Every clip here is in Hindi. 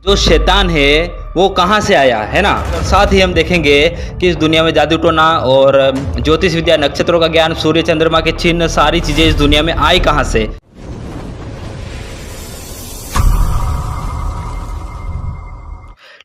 जो शैतान है वो कहाँ से आया है ना। और साथ ही हम देखेंगे कि इस दुनिया में जादू टोना और ज्योतिष विद्या, नक्षत्रों का ज्ञान, सूर्य चंद्रमा के चिन्ह, सारी चीजें इस दुनिया में आई कहाँ से।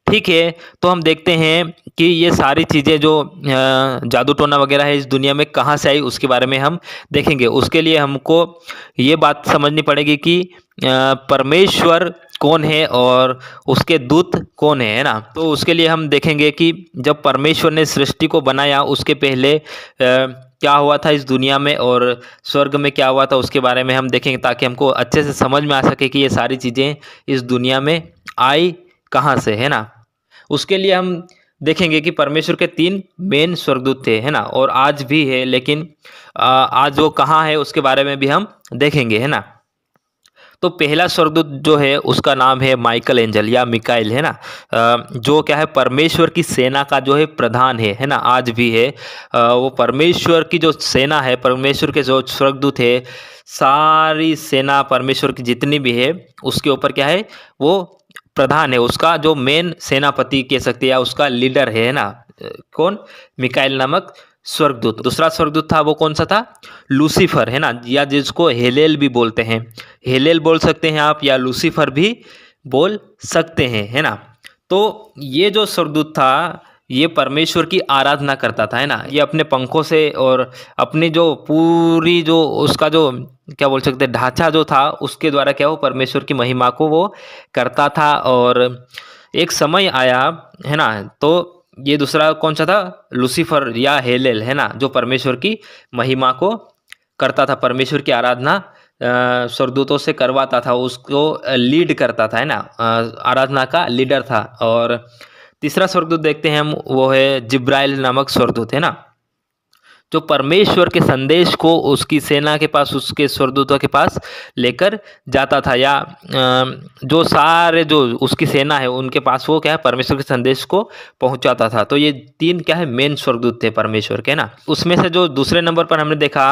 ठीक है, तो हम देखते हैं कि ये सारी चीज़ें जो जादू टोना वगैरह है इस दुनिया में कहाँ से आई, उसके बारे में हम देखेंगे। उसके लिए हमको ये बात समझनी पड़ेगी कि परमेश्वर कौन है और उसके दूत कौन है ना। तो उसके लिए हम देखेंगे कि जब परमेश्वर ने सृष्टि को बनाया उसके पहले क्या हुआ था इस दुनिया में, और स्वर्ग में क्या हुआ था उसके बारे में हम देखेंगे, ताकि हमको अच्छे से समझ में आ सके कि ये सारी चीज़ें इस दुनिया में आई कहाँ से, है ना। उसके लिए हम देखेंगे कि परमेश्वर के 3 मेन स्वर्गदूत थे, है ना, और आज भी है, लेकिन आज वो कहाँ है उसके बारे में भी हम देखेंगे, है ना। तो पहला स्वर्गदूत जो है उसका नाम है माइकल एंजल या मिकाइल, है ना। जो क्या है, परमेश्वर की सेना का जो है प्रधान है ना, आज भी है। वो परमेश्वर की जो सेना है, परमेश्वर के जो स्वर्गदूत है, सारी सेना परमेश्वर की जितनी भी है उसके ऊपर क्या है, वो प्रधान है, उसका जो मेन सेनापति कह सकते हैं या उसका लीडर है ना। कौन? मिकाइल नामक स्वर्गदूत। दूसरा स्वर्गदूत था, वो कौन सा था? लूसीफर, है ना, या जिसको हेलेल भी बोलते हैं। हेलेल बोल सकते हैं आप, या लूसीफर भी बोल सकते हैं, है ना। तो ये जो स्वर्गदूत था ये परमेश्वर की आराधना करता था, है ना। ये अपने पंखों से और अपनी जो पूरी जो उसका जो क्या बोल सकते हैं ढांचा जो था उसके द्वारा क्या वो परमेश्वर की महिमा को वो करता था। और एक समय आया, है ना, तो ये दूसरा कौन सा था? लूसीफर या हेलेल, है ना, जो परमेश्वर की महिमा को करता था, परमेश्वर की आराधना स्वर्गदूतों से करवाता था, उसको लीड करता था, है ना, आराधना का लीडर था। और तीसरा स्वर्गदूत देखते हैं हम, वो है जिब्राइल नामक स्वर्गदूत, है ना, जो परमेश्वर के संदेश को उसकी सेना के पास, उसके स्वर्गदूतों के पास लेकर जाता था, या जो सारे जो उसकी सेना है उनके पास वो क्या है, परमेश्वर के संदेश को पहुंचाता था। तो ये 3 क्या है, मेन स्वर्गदूत थे परमेश्वर के ना। उसमें से जो दूसरे नंबर पर हमने देखा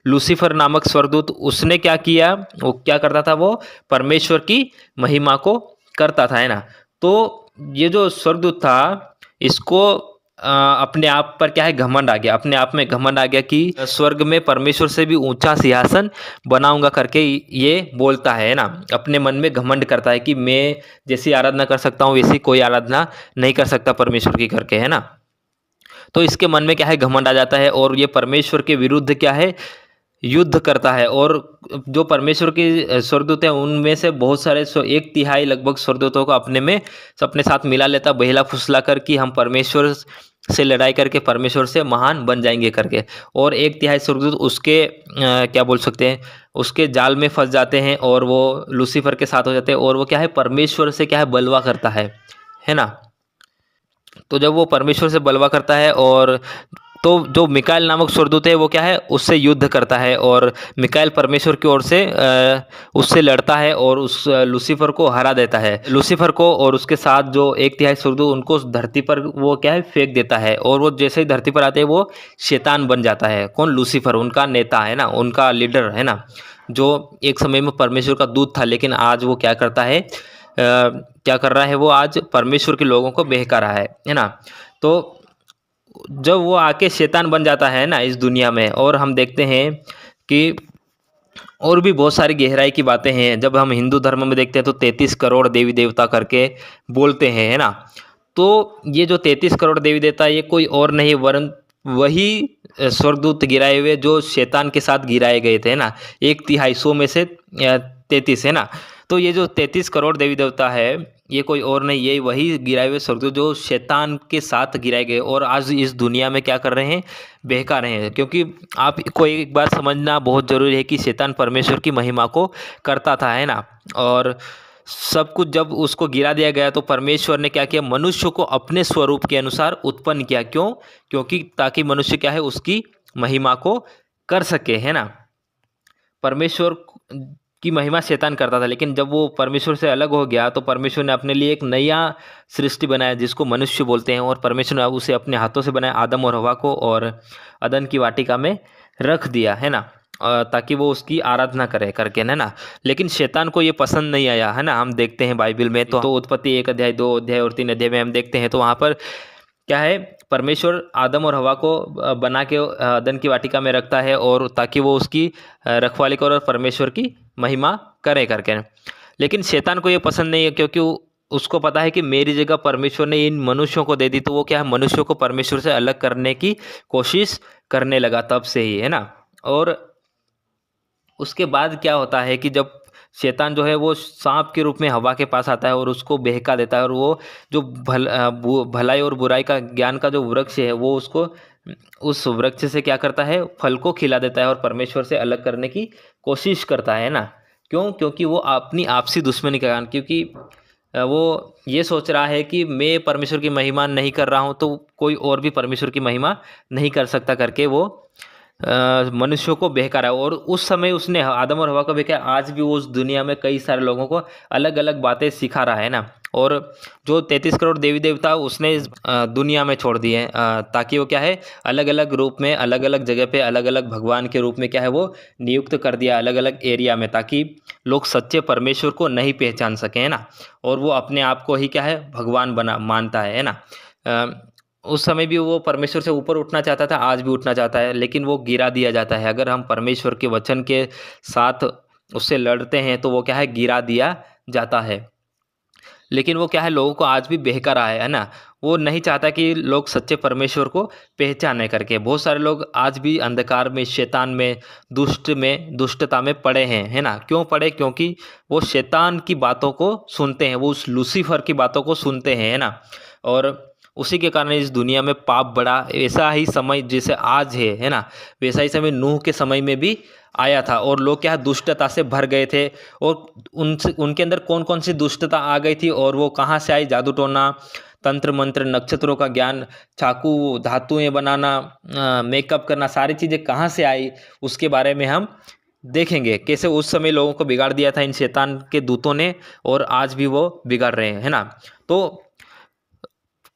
लूसीफर नामक स्वर्गदूत, उसने क्या किया, वो क्या करता था, वो परमेश्वर की महिमा को करता था, है ना। तो ये जो स्वर्गदूत था इसको अपने आप पर क्या है, घमंड आ गया, अपने आप में घमंड आ गया कि स्वर्ग में परमेश्वर से भी ऊंचा सिंहासन बनाऊंगा करके ये बोलता है ना। अपने मन में घमंड करता है कि मैं जैसी आराधना कर सकता हूँ वैसी कोई आराधना नहीं कर सकता परमेश्वर की करके, है ना। तो इसके मन में क्या है, घमंड आ जाता है, और ये परमेश्वर के विरुद्ध क्या है, युद्ध करता है। और जो परमेश्वर के स्वर्गदूत हैं उनमें से बहुत सारे 1/3 लगभग स्वर्गदूतों को अपने में अपने साथ मिला लेता, बहला फुसला कर कि हम परमेश्वर से लड़ाई करके परमेश्वर से महान बन जाएंगे करके। और 1/3 स्वर्गदूत उसके क्या बोल सकते हैं, उसके जाल में फंस जाते हैं, और वो लूसीफर के साथ हो जाते हैं, और वो क्या है, परमेश्वर से क्या है, बलवा करता है ना। तो जब वो परमेश्वर से बलवा करता है, और तो जो मिकाएल नामक स्वर्गदूत है वो क्या है, उससे युद्ध करता है, और मिकाएल परमेश्वर की ओर से उससे लड़ता है और उस लूसीफर को हरा देता है, लूसीफर को, और उसके साथ जो 1/3 स्वर्गदूत उनको उस धरती पर वो क्या है, फेंक देता है। और वो जैसे ही धरती पर आते हैं वो शैतान बन जाता है। कौन? लूसीफर, उनका नेता, है ना, उनका लीडर, है ना, जो एक समय में परमेश्वर का दूत था, लेकिन आज वो क्या करता है, क्या कर रहा है, वो आज परमेश्वर के लोगों को बहका रहा है ना। तो जब वो आके शैतान बन जाता है ना इस दुनिया में, और हम देखते हैं कि और भी बहुत सारी गहराई की बातें हैं। जब हम हिंदू धर्म में देखते हैं तो 33 करोड़ देवी देवता करके बोलते हैं, है ना। तो ये जो 33 करोड़ देवी देवता, ये कोई और नहीं वरन वही स्वर्गदूत गिराए हुए जो शैतान के साथ गिराए गए थे, ना। 1/3 100 में से 33, है ना। तो ये जो 33 करोड़ देवी देवता है ये कोई और नहीं, ये वही गिराए हुए स्वर्गदूत जो शैतान के साथ गिराए गए, और आज इस दुनिया में क्या कर रहे हैं, बहका रहे हैं। क्योंकि आपको एक बात समझना बहुत ज़रूरी है कि शैतान परमेश्वर की महिमा को करता था, है ना। और सब कुछ जब उसको गिरा दिया गया तो परमेश्वर ने क्या किया, मनुष्य को अपने स्वरूप के अनुसार उत्पन्न किया। क्यों? क्योंकि ताकि मनुष्य क्या है, उसकी महिमा को कर सके, है ना। परमेश्वर की महिमा शैतान करता था, लेकिन जब वो परमेश्वर से अलग हो गया तो परमेश्वर ने अपने लिए एक नया सृष्टि बनाया जिसको मनुष्य बोलते हैं, और परमेश्वर ने उसे अपने हाथों से बनाया, आदम और हवा को, और अदन की वाटिका में रख दिया, है ना। ताकि वो उसकी आराधना करे करके, है ना। लेकिन शैतान को ये पसंद नहीं आया, है ना। हम देखते हैं बाइबल में तो उत्पत्ति 1 अध्याय, 2 अध्याय और 3 अध्याय में हम देखते हैं तो वहाँ पर क्या है, परमेश्वर आदम और हवा को बना के अदन की वाटिका में रखता है और ताकि वो उसकी रखवाली करे और परमेश्वर की महिमा करे करके। लेकिन शैतान को ये पसंद नहीं है, क्योंकि उसको पता है कि मेरी जगह परमेश्वर ने इन मनुष्यों को दे दी, तो वो क्या है, मनुष्यों को परमेश्वर से अलग करने की कोशिश करने लगा तब से ही, है ना। और उसके बाद क्या होता है कि जब शैतान जो है वो सांप के रूप में हवा के पास आता है और उसको बहका देता है, और वो जो भलाई और बुराई का ज्ञान का जो वृक्ष है वो उसको उस वृक्ष से क्या करता है, फल को खिला देता है और परमेश्वर से अलग करने की कोशिश करता है ना। क्यों? क्योंकि वो अपनी आपसी दुश्मनी के कारण, क्योंकि वो ये सोच रहा है कि मैं परमेश्वर की महिमा नहीं कर रहा हूँ तो कोई और भी परमेश्वर की महिमा नहीं कर सकता करके वो मनुष्यों को बहका रहा है। और उस समय उसने आदम और हवा को बहकाया, आज भी वो उस दुनिया में कई सारे लोगों को अलग अलग बातें सिखा रहा है ना। और जो 33 करोड़ देवी देवता उसने इस दुनिया में छोड़ दिए ताकि वो क्या है, अलग अलग रूप में अलग अलग जगह पे अलग अलग भगवान के रूप में क्या है वो नियुक्त कर दिया अलग अलग एरिया में, ताकि लोग सच्चे परमेश्वर को नहीं पहचान सकें, है ना। और वो अपने आप को ही क्या है, भगवान बना मानता है ना। उस समय भी वो परमेश्वर से ऊपर उठना चाहता था, आज भी उठना चाहता है, लेकिन वो गिरा दिया जाता है। अगर हम परमेश्वर के वचन के साथ उससे लड़ते हैं तो वो क्या है, गिरा दिया जाता है। लेकिन वो क्या है, लोगों को आज भी बहका रहा है ना। वो नहीं चाहता कि लोग सच्चे परमेश्वर को पहचाने करके। बहुत सारे लोग आज भी अंधकार में, शैतान में, दुष्टता में पड़े हैं, है ना। क्यों पड़े? क्योंकि वो शैतान की बातों को सुनते हैं, वो उस लूसीफर की बातों को सुनते हैं, है ना। और उसी के कारण इस दुनिया में पाप बढ़ा। ऐसा ही समय जैसे आज है ना, वैसा ही समय नूह के समय में भी आया था और लोग क्या दुष्टता से भर गए थे। और उनसे उनके अंदर कौन कौन सी दुष्टता आ गई थी और वो कहाँ से आई? जादू टोना, तंत्र मंत्र, नक्षत्रों का ज्ञान, चाकू, धातुएं बनाना, मेकअप करना, सारी चीज़ें कहाँ से आई उसके बारे में हम देखेंगे। कैसे उस समय लोगों को बिगाड़ दिया था इन शैतान के दूतों ने, और आज भी वो बिगाड़ रहे हैं, है ना। तो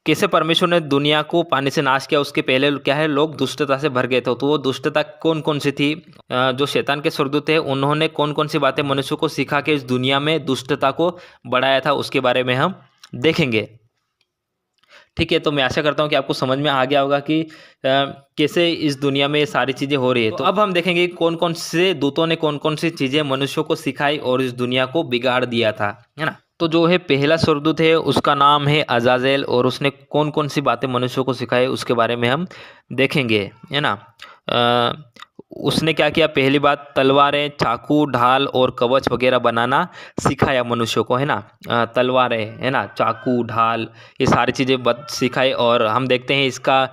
कैसे परमेश्वर ने दुनिया को पानी से नाश किया, उसके पहले क्या है, लोग दुष्टता से भर गए थे। तो वो दुष्टता कौन कौन सी थी? जो शैतान के स्वर्गदूत थे उन्होंने कौन कौन सी बातें मनुष्य को सिखा के इस दुनिया में दुष्टता को बढ़ाया था, उसके बारे में हम देखेंगे। ठीक है, तो मैं आशा करता हूँ कि आपको समझ में आ गया होगा कि कैसे इस दुनिया में ये सारी चीज़ें हो रही है। तो अब हम देखेंगे कौन कौन से दूतों ने कौन कौन सी चीज़ें मनुष्यों को सिखाई और इस दुनिया को बिगाड़ दिया था, है ना। तो जो है पहला स्वर्गदूत है उसका नाम है अजाजेल, और उसने कौन कौन सी बातें मनुष्यों को सिखाई उसके बारे में हम देखेंगे, है ना। उसने क्या किया? पहली बात, तलवारें, चाकू, ढाल और कवच वगैरह बनाना सिखाया मनुष्यों को, है ना। तलवारें, है ना, चाकू, ढाल, ये सारी चीज़ें सिखाई। और हम देखते हैं इसका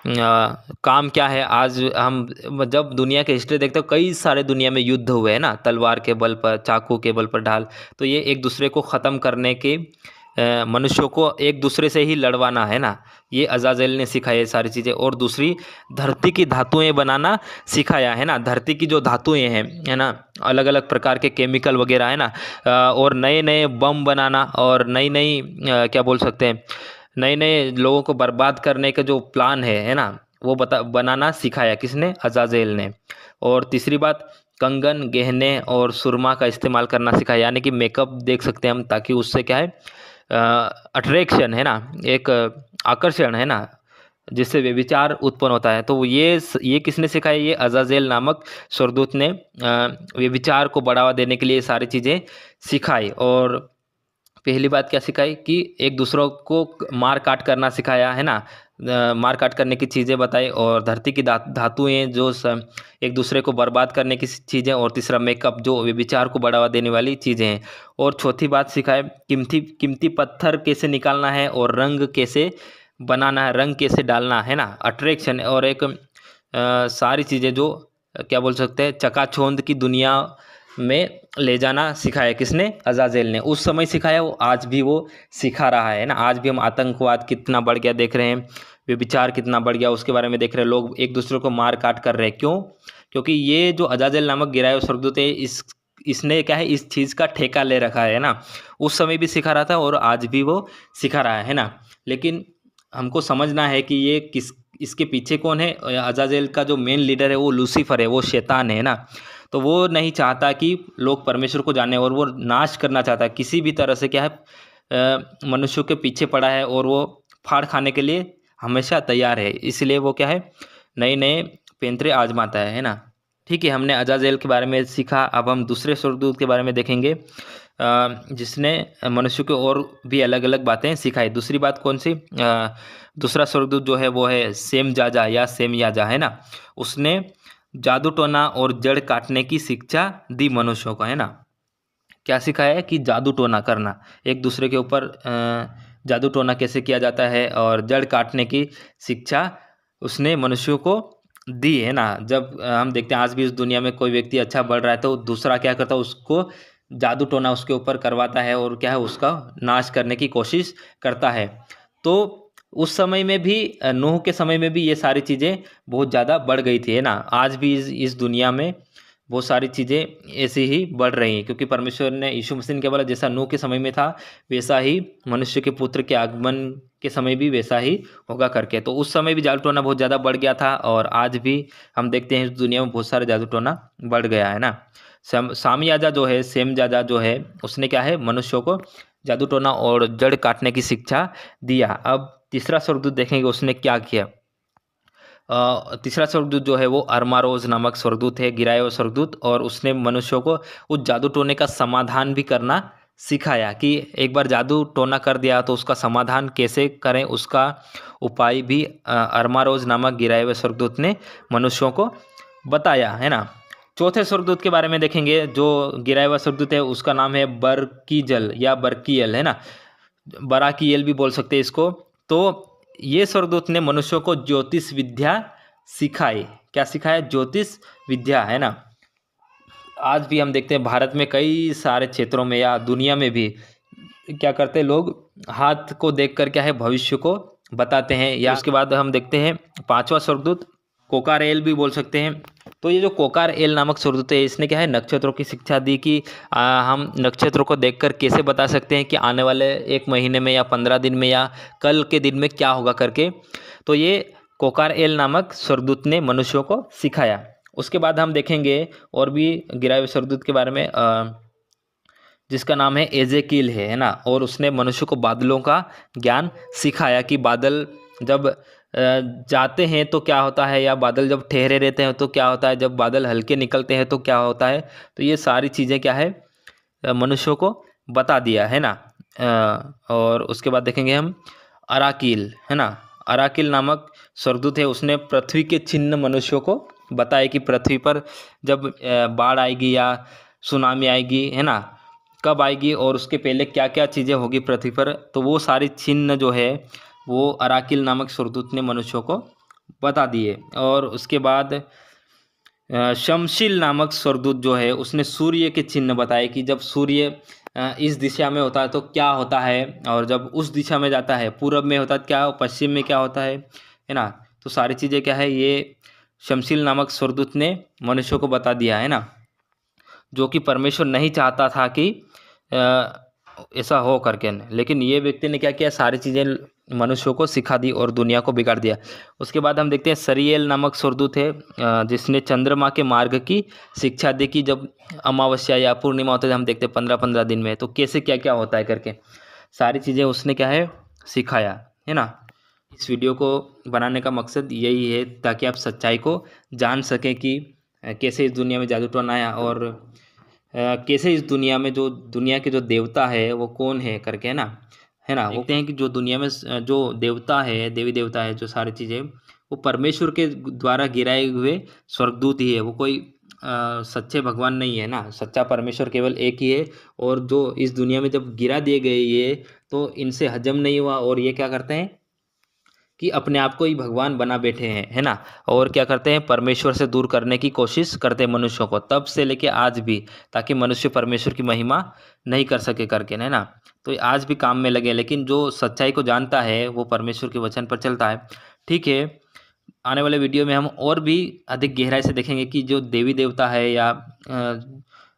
काम क्या है। आज हम जब दुनिया के हिस्ट्री देखते हो, कई सारे दुनिया में युद्ध हुए, है ना, तलवार के बल पर, चाकू के बल पर, ढाल। तो ये एक दूसरे को ख़त्म करने के, मनुष्यों को एक दूसरे से ही लड़वाना, है ना। ये अजाजेल ने सिखाया ये सारी चीज़ें। और दूसरी, धरती की धातुएं बनाना सिखाया, है ना। धरती की जो धातुएं हैं, है ना, अलग अलग प्रकार के केमिकल वगैरह, है ना। और नए नए बम बनाना और नई नई क्या बोल सकते हैं, नए नए लोगों को बर्बाद करने का जो प्लान है ना, वो बनाना सिखाया। किसने? अजाजेल ने। और तीसरी बात, कंगन, गहने और सुरमा का इस्तेमाल करना सिखाया, यानी कि मेकअप देख सकते हैं हम, ताकि उससे क्या है, अट्रैक्शन, है ना, एक आकर्षण, है ना, जिससे व्यभिचार उत्पन्न होता है। तो ये किसने सिखाया? ये अजाजेल नामक स्वर्गदूत ने व्यभिचार को बढ़ावा देने के लिए सारी चीज़ें सिखाई। और पहली बात क्या सिखाई कि एक दूसरों को मार काट करना सिखाया, है ना। मार काट करने की चीज़ें बताई। और धरती की धातुएं जो एक दूसरे को बर्बाद करने की चीज़ें। और तीसरा, मेकअप, जो व्यभिचार को बढ़ावा देने वाली चीज़ें हैं। और चौथी बात सिखाए, कीमती कीमती पत्थर कैसे निकालना है और रंग कैसे बनाना है, रंग कैसे डालना है ना, अट्रैक्शन। और एक सारी चीज़ें जो क्या बोल सकते हैं, चकाचौंध की दुनिया में ले जाना सिखाया। किसने? अजाजेल ने। उस समय सिखाया, वो आज भी वो सिखा रहा है ना। आज भी हम आतंकवाद कितना बढ़ गया देख रहे हैं, व्यभिचार कितना बढ़ गया उसके बारे में देख रहे हैं। लोग एक दूसरे को मार काट कर रहे हैं। क्यों? क्योंकि ये जो अजाजेल नामक गिराए हुए स्वर्गदूत है, इसने क्या है, इस चीज़ का ठेका ले रखा है ना। उस समय भी सिखा रहा था और आज भी वो सिखा रहा है ना। लेकिन हमको समझना है कि ये इसके पीछे कौन है, अजाजेल का जो मेन लीडर है वो लूसीफर है, वो शैतान है ना। तो वो नहीं चाहता कि लोग परमेश्वर को जाने, और वो नाश करना चाहता है किसी भी तरह से, क्या है, मनुष्यों के पीछे पड़ा है और वो फाड़ खाने के लिए हमेशा तैयार है। इसलिए वो क्या है, नए नए पैंतरे आजमाता है ना। ठीक है, हमने अजाजेल के बारे में सीखा। अब हम दूसरे स्वर्गदूत के बारे में देखेंगे जिसने मनुष्य को और भी अलग अलग बातें सिखाई। दूसरी बात कौन सी, दूसरा स्वर्गदूत जो है वो है सेम जाजा या सेम याजा, है ना। उसने जादू टोना और जड़ काटने की शिक्षा दी मनुष्यों को, है ना। क्या सिखाया है कि जादू टोना करना, एक दूसरे के ऊपर जादू टोना कैसे किया जाता है, और जड़ काटने की शिक्षा उसने मनुष्यों को दी, है ना। जब हम देखते हैं आज भी इस दुनिया में कोई व्यक्ति अच्छा बढ़ रहा है तो दूसरा क्या करता है, उसको जादू टोना उसके ऊपर करवाता है और क्या है, उसका नाश करने की कोशिश करता है। तो उस समय में भी, नूह के समय में भी ये सारी चीज़ें बहुत ज़्यादा बढ़ गई थी, है ना। आज भी इस दुनिया में बहुत सारी चीज़ें ऐसी ही बढ़ रही हैं, क्योंकि परमेश्वर ने यीशु मसीह के बोला जैसा नूह के समय में था वैसा ही मनुष्य के पुत्र के आगमन के समय भी वैसा ही होगा करके। तो उस समय भी जादू टोना बहुत ज़्यादा बढ़ गया था, और आज भी हम देखते हैं इस दुनिया में बहुत सारे जादू टोना बढ़ गया है ना। सामियाजा जो है, सेम जाजा जो है, उसने क्या है, मनुष्यों को जादू टोना और जड़ काटने की शिक्षा दिया। अब तीसरा स्वर्गदूत देखेंगे उसने क्या किया। तीसरा स्वर्गदूत जो है वो अरमारोज नामक स्वर्गदूत है, गिराए हुए स्वर्गदूत, और उसने मनुष्यों को उस जादू टोने का समाधान भी करना सिखाया कि एक बार जादू टोना कर दिया तो उसका समाधान कैसे करें, उसका उपाय भी अरमारोज नामक गिराए हुए स्वर्गदूत ने मनुष्यों को बताया, है ना। चौथे स्वर्गदूत के बारे में देखेंगे। जो गिराया हुआ स्वर्गदूत है उसका नाम है बरकीजल या बरकीयल, है ना, बराकीयल भी बोल सकते हैं इसको। तो ये स्वर्गदूत ने मनुष्यों को ज्योतिष विद्या सिखाई। क्या सिखाया, ज्योतिष विद्या, है ना। आज भी हम देखते हैं भारत में कई सारे क्षेत्रों में या दुनिया में भी क्या करते हैं लोग, हाथ को देखकर क्या है, भविष्य को बताते हैं। या उसके बाद हम देखते हैं पांचवा स्वर्गदूत कोकारेल भी बोल सकते हैं। तो ये जो कोकारेल नामक स्वर्गदूत है, इसने क्या है, नक्षत्रों की शिक्षा दी कि हम नक्षत्रों को देखकर कैसे बता सकते हैं कि आने वाले 1 महीने में या 15 दिन में या कल के दिन में क्या होगा करके। तो ये कोकारेल नामक स्वर्गदूत ने मनुष्यों को सिखाया। उसके बाद हम देखेंगे और भी गिराए हुए स्वर्गदूत के बारे में, जिसका नाम है एजेकील है ना। और उसने मनुष्य को बादलों का ज्ञान सिखाया कि बादल जब जाते हैं तो क्या होता है, या बादल जब ठहरे रहते हैं तो क्या होता है, जब बादल हल्के निकलते हैं तो क्या होता है। तो ये सारी चीज़ें क्या है, मनुष्यों को बता दिया, है ना। और उसके बाद देखेंगे हम अराकील, है ना। अराकील नामक स्वर्गदूत है, उसने पृथ्वी के चिन्ह मनुष्यों को बताए कि पृथ्वी पर जब बाढ़ आएगी या सुनामी आएगी, है ना, कब आएगी और उसके पहले क्या क्या चीज़ें होगी पृथ्वी पर। तो वो सारी चिन्ह जो है वो अराकील नामक स्वर्गदूत ने मनुष्यों को बता दिए। और उसके बाद शमशील नामक स्वर्गदूत जो है उसने सूर्य के चिन्ह बताए कि जब सूर्य इस दिशा में होता है तो क्या होता है, और जब उस दिशा में जाता है पूरब में होता है क्या, पश्चिम में क्या होता है ना। तो सारी चीज़ें क्या है, ये शमशील नामक स्वर्गदूत ने मनुष्यों को बता दिया, है ना। जो कि परमेश्वर नहीं चाहता था कि ऐसा हो करके, लेकिन ये व्यक्ति ने क्या किया, सारी चीज़ें मनुष्यों को सिखा दी और दुनिया को बिगाड़ दिया। उसके बाद हम देखते हैं सरियल नामक स्वर्गदूत है, जिसने चंद्रमा के मार्ग की शिक्षा दी कि जब अमावस्या या पूर्णिमा होता है, हम देखते हैं 15-15 दिन में, तो कैसे क्या क्या होता है करके सारी चीज़ें उसने क्या है, सिखाया, है ना। इस वीडियो को बनाने का मकसद यही है ताकि आप सच्चाई को जान सकें कि कैसे इस दुनिया में जादू टोना आया, और कैसे इस दुनिया में जो दुनिया के जो देवता है वो कौन है करके, है ना। देखते हैं कि जो दुनिया में जो देवता है, देवी देवता है, जो सारी चीज़ें वो परमेश्वर के द्वारा गिराए हुए स्वर्गदूत ही है। वो कोई सच्चे भगवान नहीं है ना, सच्चा परमेश्वर केवल एक ही है। और जो इस दुनिया में जब गिरा दिए गए ये, तो इनसे हजम नहीं हुआ और ये क्या करते हैं कि अपने आप को ही भगवान बना बैठे हैं, है ना। और क्या करते हैं, परमेश्वर से दूर करने की कोशिश करते हैं मनुष्यों को, तब से लेके आज भी, ताकि मनुष्य परमेश्वर की महिमा नहीं कर सके करके, है ना। तो आज भी काम में लगे, लेकिन जो सच्चाई को जानता है वो परमेश्वर के वचन पर चलता है। ठीक है, आने वाले वीडियो में हम और भी अधिक गहराई से देखेंगे कि जो देवी देवता है या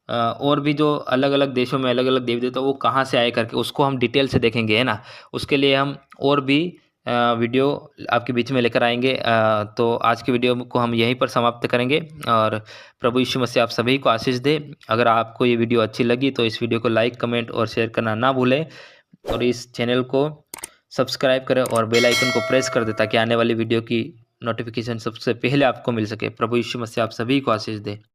और भी जो अलग अलग देशों में अलग अलग देवी देवता वो कहाँ से आए करके, उसको हम डिटेल से देखेंगे, है ना। उसके लिए हम और भी वीडियो आपके बीच में लेकर आएंगे। तो आज की वीडियो को हम यहीं पर समाप्त करेंगे और प्रभु यीशु मसीह आप सभी को आशीष दे। अगर आपको ये वीडियो अच्छी लगी तो इस वीडियो को लाइक, कमेंट और शेयर करना ना भूलें और इस चैनल को सब्सक्राइब करें और बेल आइकन को प्रेस कर दें ताकि आने वाली वीडियो की नोटिफिकेशन सबसे पहले आपको मिल सके। प्रभु यीशु मसीह आप सभी को आशीष दे।